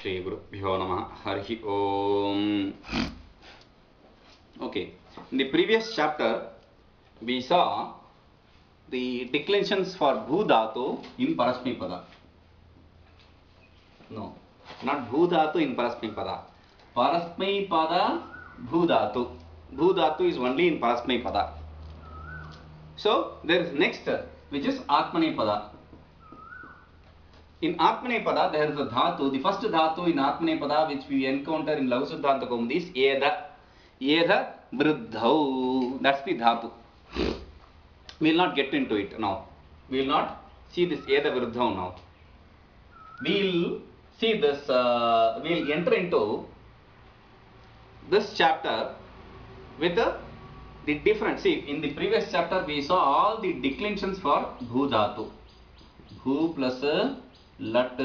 Shri Gurubhyo Namah. Hari Om. Okay. In the previous chapter, we saw the declensions for Bhu Dhatu in Parasmay Pada. No, not Bhu Dhatu in Parasmay Pada. Parasmay Pada Bhu Dhatu. Bhu Dhatu is only in Parasmay Pada. So there is next, which is Atmane Pada. In Atmane Pada, there is a dhatu. The first dhatu in Atmane Pada which we encounter in Laghu Siddhanta Kaumudi is Eda. Eda Vriddhau. That's the dhatu. We will not get into it now. We will not see this Eda Vriddhau now. We will see this, we will enter into this chapter with the different. See, in the previous chapter we saw all the declensions for Bhu dhatu. Bhu plus Lat,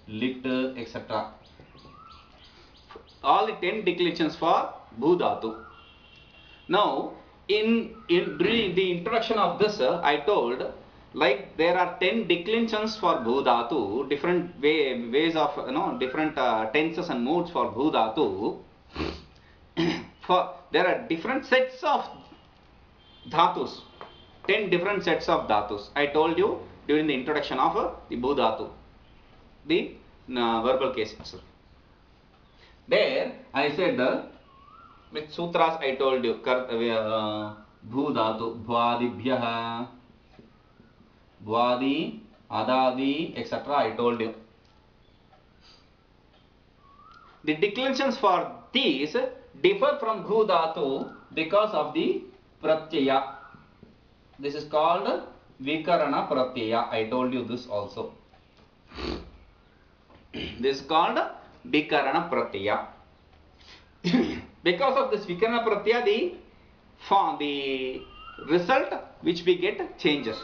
Lit, etc. All the 10 declensions for Bhu dhatu. Now, during the introduction of this, I told like there are 10 declensions for Bhu dhatu, different ways of different tenses and moods for Bhu dhatu. There are different sets of dhatus, 10 different sets of dhatus. I told you during the introduction of the Bhu dhatu, the verbal cases. There I said with sutras I told you Bhu dhatu, Bhwadibhyaha, Bhwadi, Adadi, etc. I told you. The declensions for these differ from Bhu dhatu because of the pratyaya. This is called Vikarana pratyaya. I told you this also. This is called Vikarana pratyaya. Because of this Vikarana pratyaya, the result which we get changes.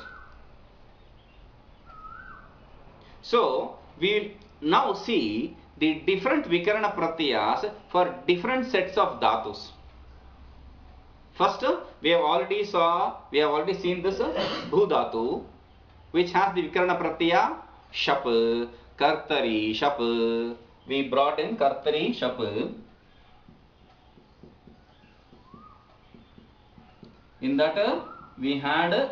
So we will now see the different Vikarana pratyayas for different sets of dhatus. First, we have already seen this Bhu dhatu, which has the Vikarana pratyaya Shap, Kartari, Shap. We brought in Kartari, Shap. In that we had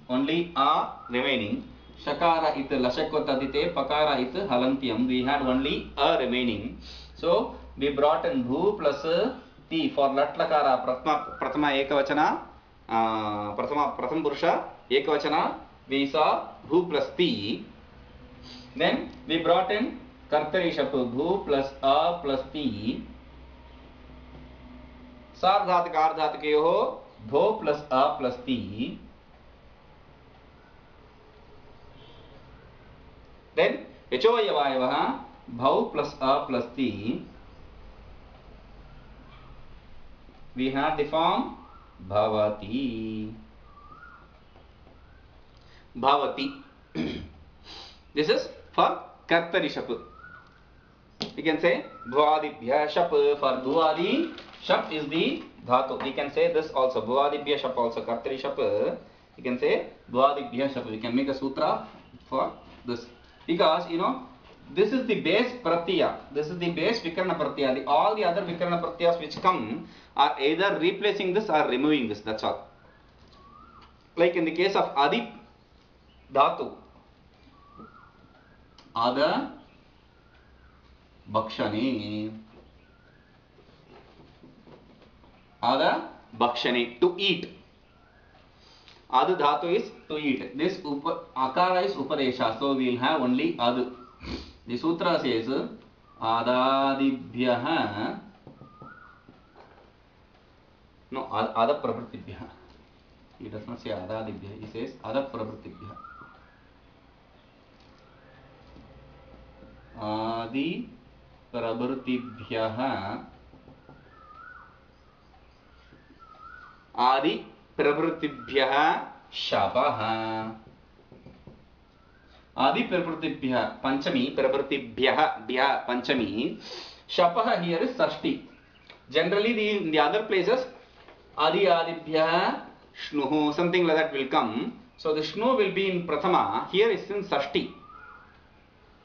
only A remaining. Shakara it Lashakotadite, Pakara it Halantyam. We had only A remaining. So we brought in Bhu plus Ti for Latlakara Pratama Ekavachana, Pratham Purusha Ekavachana. We saw Bhu plus Ti. Then we brought in Kartari Shapu, Bhu plus A plus Ti. Sardhatka Ardhatkayoho, Bho plus A plus Ti. Then Echoyavayavaha, Bhau plus A plus Ti. We have the form Bhavati. Bhavati. This is for Kartari Shap. We can say Bhuadibhya Shap. For Bhuadi Shap is the dhatu. We can say this also. Bhuadibhya Shap also. Kartari Shap. We can say Bhuadibhya Shap. We can make a sutra for this. Because this is the base pratyaya. This is the base Vikarana pratyaya. All the other Vikarana pratyayas which come are either replacing this or removing this. That's all. Like in the case of Adi dhatu, Ada Bhakshane. Ada Bhakshane, to eat. Adu dhatu is to eat. This akara is upadesha. So we will have only adu. The sutra says Adadibhyaha. No, Ada Prabhritibhyaha. He does not say Adadibhyaha. He says Ada Prabhritibhyaha. Adi Prabhritibhyaha. Adi Prabhritibhyaha Shapaha. Adi Prabhritibhyaha Panchami, Prabhritibhyaha Bhya Panchami. Shapaha here is Sashti. Generally in the other places Adi Adibhyaha Shnuhu, something like that will come. So the Shnu will be in Prathama. Here is in Sashti.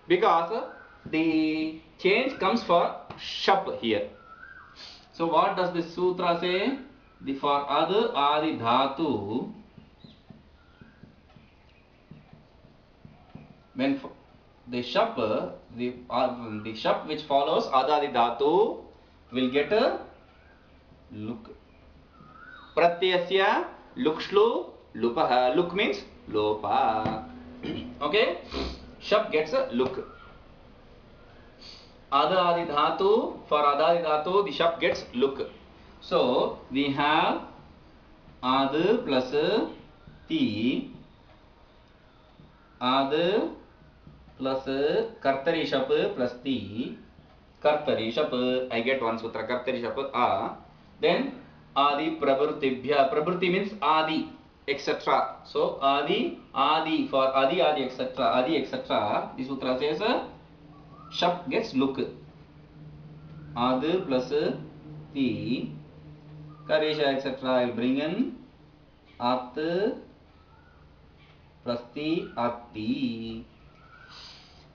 Because the change comes for shap here. So what does this sutra say? The for ad adi dhatu, when the shap, the shap which follows ad adi dhatu will get a luk. Pratyasya lukshlu lupaha. Luk means lopa. Okay, shap gets a luk. Adadi dhatu, for adadi dhatu, the shap gets luk. So we have ad plus ti, ad plus kartari shap plus ti, kartari shap, I get one sutra, kartari shap a. Then adi pravrtibhya, pravrti means adi, etc. So adi, adi, for adi, adi, etc. Adi, etc. The sutra says shap gets luk. Ad plus ti, karesha, etc. I will bring in at plus ti, atti.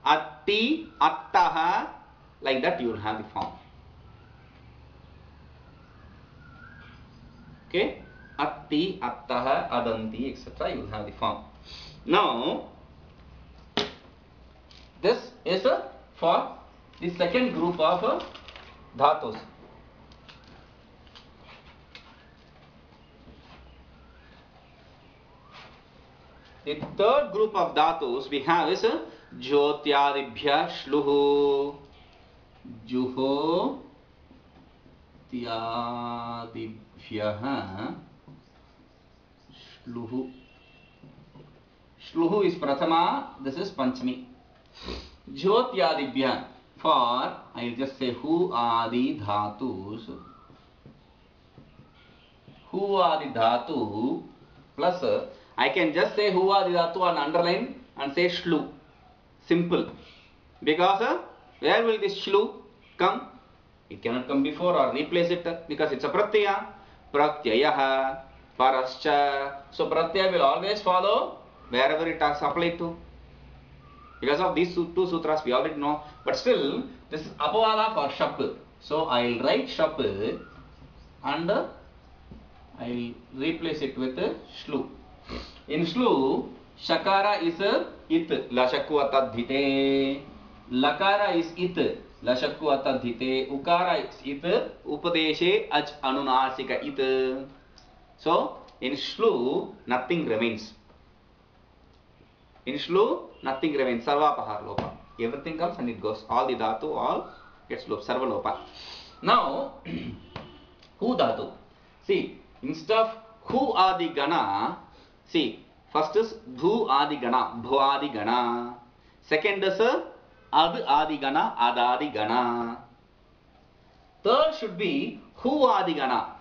Atti, attaha, like that you will have the form. Okay, atti, attaha, adanti, etc. you will have the form. Now, this is for the second group of dhatus. The third group of dhatus we have is jyotyadibhya shluhu. Juho tyadibhya shluhu. Shluhu is prathama, this is panchami. Jyotyadibhya, for I will just say hu adi dhatus. Hu adi dhatu plus I can just say hu adi dhatu and underline and say shlu. Simple. Because where will this shlu come? It cannot come before or replace it because it's a pratyaya. Pratyayaha, parascha. So pratyaya will always follow wherever it is applied to. Because of these two sutras we already know. But still, this is apavada for shap. So I will write shap and I will replace it with shlu. In shlu, shakara is it, la shakku atadhite. Lakara is it, la shakku atadhite. Ukara is it, upadeshe aj anunasika it. So in shlu, nothing remains. In shlu, nothing remains. Sarva pahar lopa. Everything comes and it goes. All the dhatu, all gets lopa. Sarva lopa. Now, hu dhatu. See, instead of hu adi gana, see, first is bhu adi gana, bhu adi gana. Second is ad adi gana, adadi gana. Third should be hu adi gana.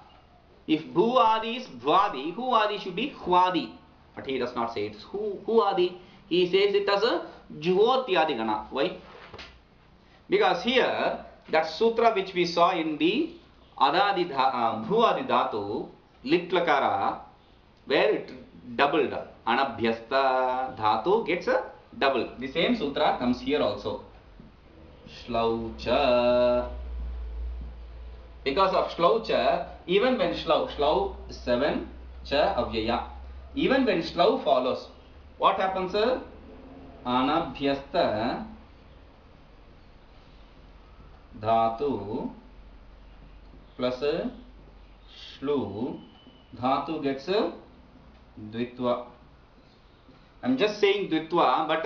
If bhu adi is bhwadi, hu adi should be hwadi. But he does not say it is hu adi. He says it as a juhotyadi gana. Why? Because here, that sutra which we saw in the adadi bhuadi dhatu, litlakara, where it doubled, anabhyasta dhatu gets a double. The same sutra comes here also. Shlaucha. Because of shlaucha, even when shlau 7, cha avyaya. Even when shlau follows, what happens? Anabhyasta dhatu plus shlu dhatu gets dvitva. I am just saying dvitva, but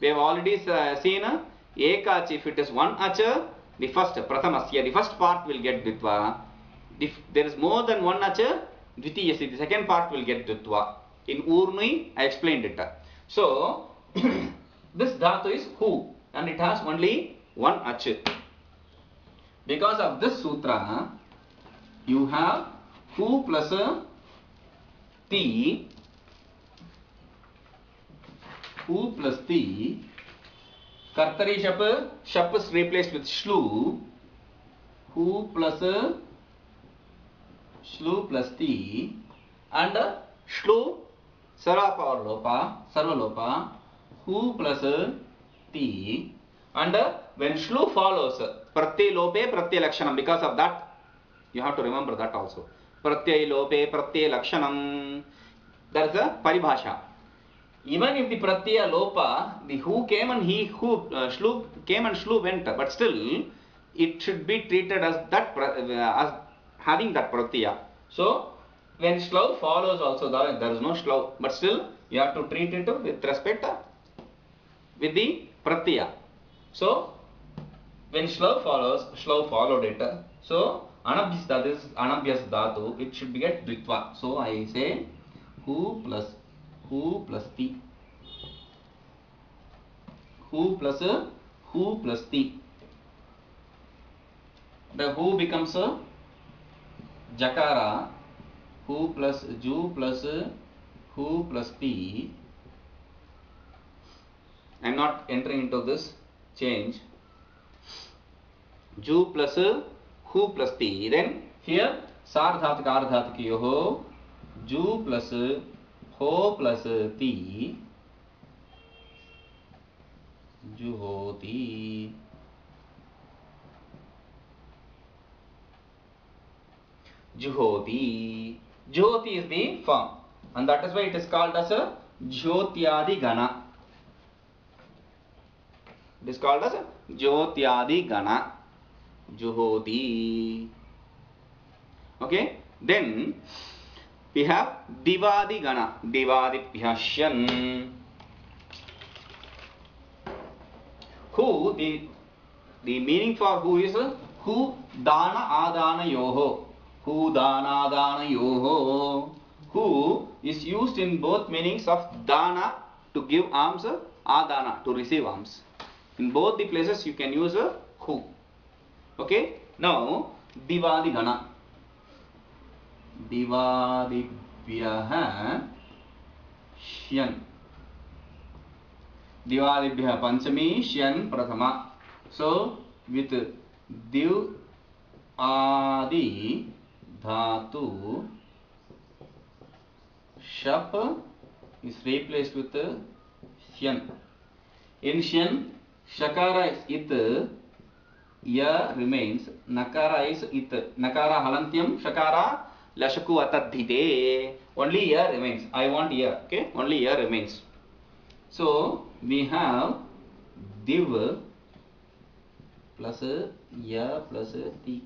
we have already seen ekach. If it is one acha, the first prathamasya, the first part will get dvitva. If there is more than one acha, dvitiyasya, the second part will get dvitva. In Urnui, I explained it. So, this dhatu is hu and it has only one ach. Because of this sutra, you have hu plus ti, hu plus ti, kartari shap is replaced with shlu, hu plus shlu plus ti, and shlu sarva lopa, hu plus ti, And when shlu follows, pratyay lope pratyay lakshanam. Because of that, you have to remember that also. Pratyay lope pratyay lakshanam. That is a paribhasha. Even if the pratyaya lopa, the who came and he who shlu came and shlu went, but still it should be treated as that as having that pratyaya. So when shlau follows also, there is no shlau, but still you have to treat it with respect with the pratyaya. So when shlau follows, shlau followed it. So anabhyas, that is anabhyas dhatu, it should be get dvitva. So I say who plus ti. Who plus ti. The who becomes a jakara. Who plus ju plus who plus ti. I am not entering into this change. Ju plus who plus ti. Then here sardhatuk ardhatukiyoho ju plus ho plus ti. Juhoti. Juhoti. Jyoti is the form, and that is why it is called as a Jyotyadi Gana. It is called as a Jyotyadi Gana. Juhoti. Okay. Then we have Divadi Gana. Divadi Pyashyan. Who, the meaning for who is who dana adana yoho. Who dana adana yoho. Who is used in both meanings of dana to give alms, adana to receive alms. In both the places you can use a who. Okay. Now Divadi Gana. Divadibhyaha Shyan. Divadibhya Panchami Shyan Prathama. So with Div Adi Dhatu Shap is replaced with Shyan. In Shyan, Shakara is it, Ya remains, Nakara is it. Nakara halantyam, Shakara Lashaku atadhite. Only Ya remains. I want Ya. Okay, only Ya remains. So we have Div plus Ya plus Ti.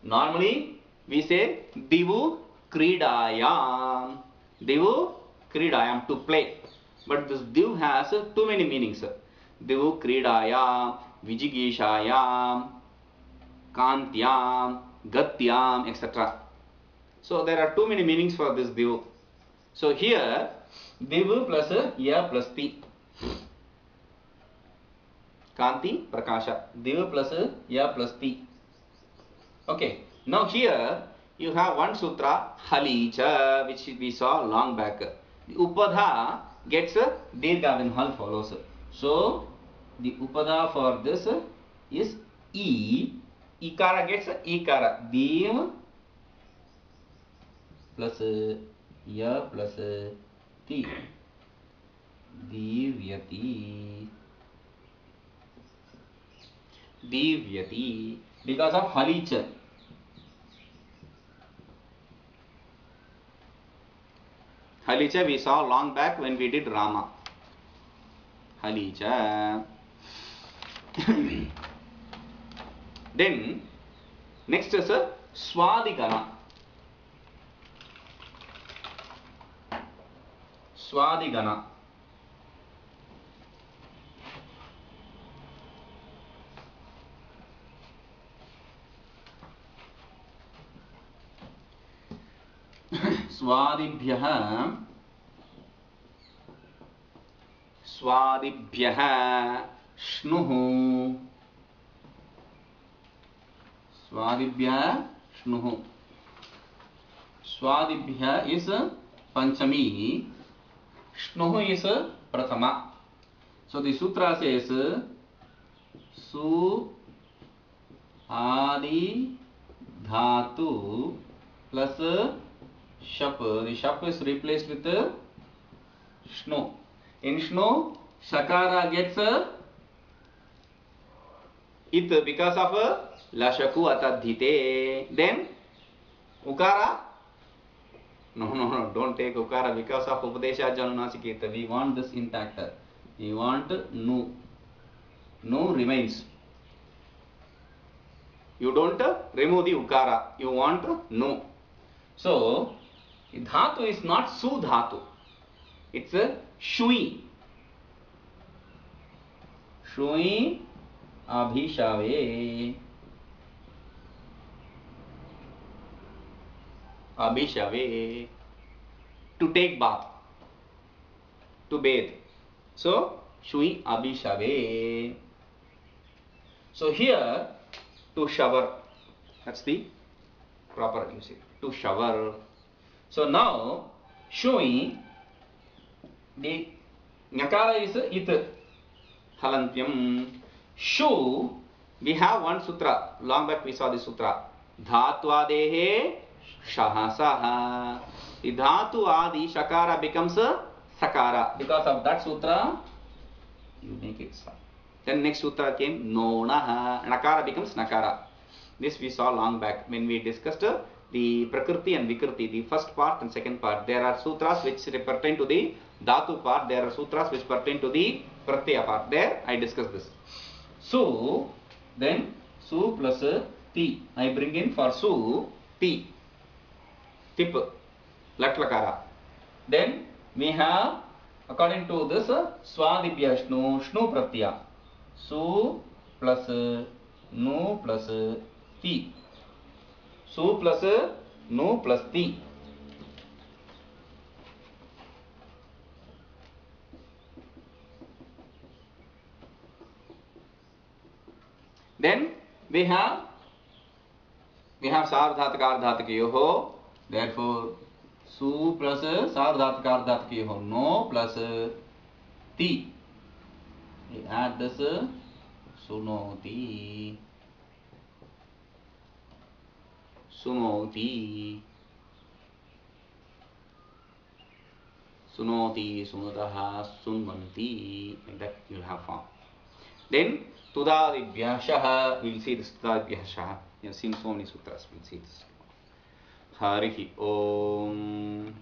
Normally we say Divu Kridayam. Divu Kridayam, to play. But this Div has too many meanings. Divu Kridayam, Vijigishayam, Kantyam, Gatyam, etc. So there are too many meanings for this Div. So here Div plus Ya plus Ti. Kanti Prakasha. Div plus Ya plus Ti. Okay. Now here you have one sutra Halicha, which we saw long back. The Upadha gets a Dirgha when Hal follows. So the Upadha for this is E. Ikara gets a Ikara. Div plus Ya plus Ti. Divyati. Divyati. Because of Halicha. Halicha we saw long back when we did Rama. Halicha. Then next is a Swadigana. Swadigana. Swadibhyaha. Swadibhyaha Shnuhu. Swadibhyaha Shnuhu. Swadibhya is Panchami. Shnuhu is Prathama. So the sutra says Su Adi Dhatu plus Shap. The Shap is replaced with Shnu. In Shnu, Shakara gets it because of lashaku atadhite. Then ukara. No, don't take ukara because of upadesha janunasiketa. We want this intact. We want nu. Nu remains. You don't remove the ukara. You want nu. So dhatu is not su dhatu. It's a shui. Shui abhishave. Abhishave. To take bath. To bathe. So shui abhishave. So here to shower. That's the proper usage. To shower. So now shui, the nyakara is it. Halantyam. Shu, we have one sutra. Long back we saw this sutra. Dhatu adehe shahasaha. The dhatu adi shakara becomes a sakara. Because of that sutra, you make it sa. Then next sutra came nonaha. Nakara becomes nakara. This we saw long back when we discussed the prakriti and vikriti, the first part and second part. There are sutras which pertain to the dhatu part. There are sutras which pertain to the pratyaya part. There I discussed this. Su, then su plus ti. I bring in for su ti. Tip. Latlakara. Then we have, according to this, swadipya shnu, shnu pratyaya. Su plus nu plus ti. Su plus nu plus ti. Then we have sardhataka ardhatakayoho. Therefore su plus sardhataka ardhatakayoho, no plus ti. We add this sunoti. Sunoti. Sunoti, sunataha, sunvanti. Like that you will have form. Then tudadibhyashaha. We will see this tudadibhyashaha. You have seen so many sutras. We will see this. Harihi Om.